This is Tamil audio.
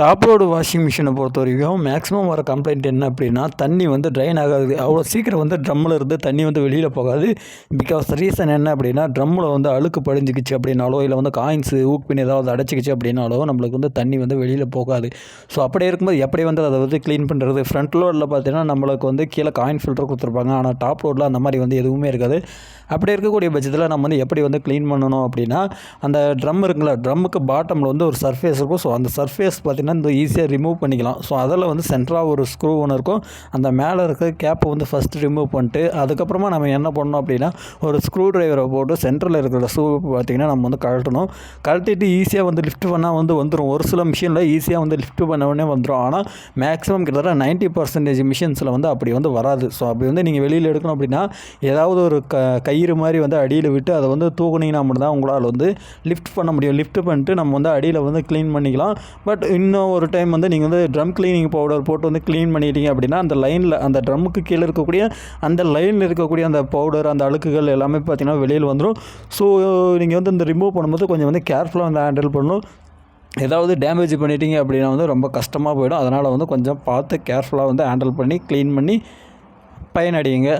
டாப் லோடு வாஷிங் மிஷினை பொறுத்த வரைக்கும் மேக்ஸிமம் வர கம்ப்ளைண்ட் என்ன அப்படின்னா, தண்ணி வந்து ட்ரைன் ஆகாது. அவ்வளோ சீக்கிரம் வந்து ட்ரம்மில் இருந்து தண்ணி வந்து வெளியில் போகாது. பிகாஸ் ரீசன் என்ன அப்படின்னா, ட்ரம்மில் வந்து அழுக்கு படிஞ்சிக்கிச்சு அப்படின்னாலோ, இல்லை வந்து காயின்ஸு ஊக்பின் ஏதாவது அடைச்சிக்கிச்சு அப்படின்னாலோ நம்மளுக்கு வந்து தண்ணி வந்து வெளியில் போகாது. ஸோ அப்படி இருக்கும்போது எப்படி வந்து அதை வந்து க்ளீன் பண்ணுறது? ஃப்ரண்ட் லோடில் பார்த்தீங்கன்னா நம்மளுக்கு வந்து கீழே காயின் ஃபில்டர் கொடுத்துருப்பாங்க. ஆனால் டாப் லோடில் அந்த மாதிரி வந்து எதுவுமே இருக்காது. அப்படி இருக்கக்கூடிய பட்சத்தில் நம்ம வந்து எப்படி வந்து க்ளீன் பண்ணணும் அப்படின்னா, அந்த ட்ரம் இருக்குல்ல, ட்ரம்முக்கு பாட்டமில் வந்து ஒரு சர்ஃபேஸ் இருக்கும். ஸோ அந்த சர்ஃபேஸ் பார்த்திங்கன்னா இந்த ஈஸியாக ரிமூவ் பண்ணிக்கலாம். ஸோ அதில் வந்து சென்டராக ஒரு ஸ்க்ரூ ஒன்று இருக்கும். அந்த மேலே இருக்க கேப்பை வந்து ஃபஸ்ட்டு ரிமூவ் பண்ணிட்டு, அதுக்கப்புறமா நம்ம என்ன பண்ணணும் அப்படின்னா, ஒரு ஸ்க்ரூ ட்ரைவரை போட்டு சென்டரில் இருக்கிற ஸ்க்ரூ பார்த்திங்கன்னா நம்ம வந்து கழட்டணும். கழட்டிட்டு ஈஸியாக வந்து லிஃப்ட் பண்ணால் வந்து வந்துடும். ஒரு சில மிஷினில் ஈஸியாக வந்து லிஃப்ட் பண்ண உடனே வந்துடும். ஆனால் மேக்ஸிமம் கிட்டத்தட்ட 90% மிஷின்ஸில் வந்து அப்படி வந்து வராது. ஸோ அப்படி வந்து நீங்கள் வெளியில் எடுக்கணும் அப்படின்னா, ஏதாவது ஒரு கயிறு மாதிரி வந்து அடியில் விட்டு அதை வந்து தூக்குனீங்கன்னா மட்டும்தான் உங்களால் வந்து லிஃப்ட் பண்ண முடியும். லிஃப்ட் பண்ணிட்டு நம்ம வந்து அடியில் வந்து க்ளீன் பண்ணிக்கலாம். பட் இன்னும் ஒரு டைம் வந்து நீங்கள் வந்து ட்ரம் க்ளீனிங் பவுடர் போட்டு வந்து க்ளீன் பண்ணிட்டீங்க அப்படின்னா, அந்த லைனில் அந்த ட்ரம்முக்கு கீழே இருக்கக்கூடிய அந்த லைனில் இருக்கக்கூடிய அந்த பவுடர், அந்த அழுக்குகள் எல்லாமே பார்த்திங்கன்னா வெளியில் வந்துடும். ஸோ நீங்கள் வந்து இந்த ரிமூவ் பண்ணும்போது கொஞ்சம் வந்து கேர்ஃபுல்லாக வந்து ஹேண்டில் பண்ணணும். ஏதாவது டேமேஜ் பண்ணிட்டீங்க அப்படின்னா வந்து ரொம்ப கஷ்டமாக போயிடும். அதனால் வந்து கொஞ்சம் பார்த்து கேர்ஃபுல்லாக வந்து ஹேண்டில் பண்ணி க்ளீன் பண்ணி பயனடையுங்க.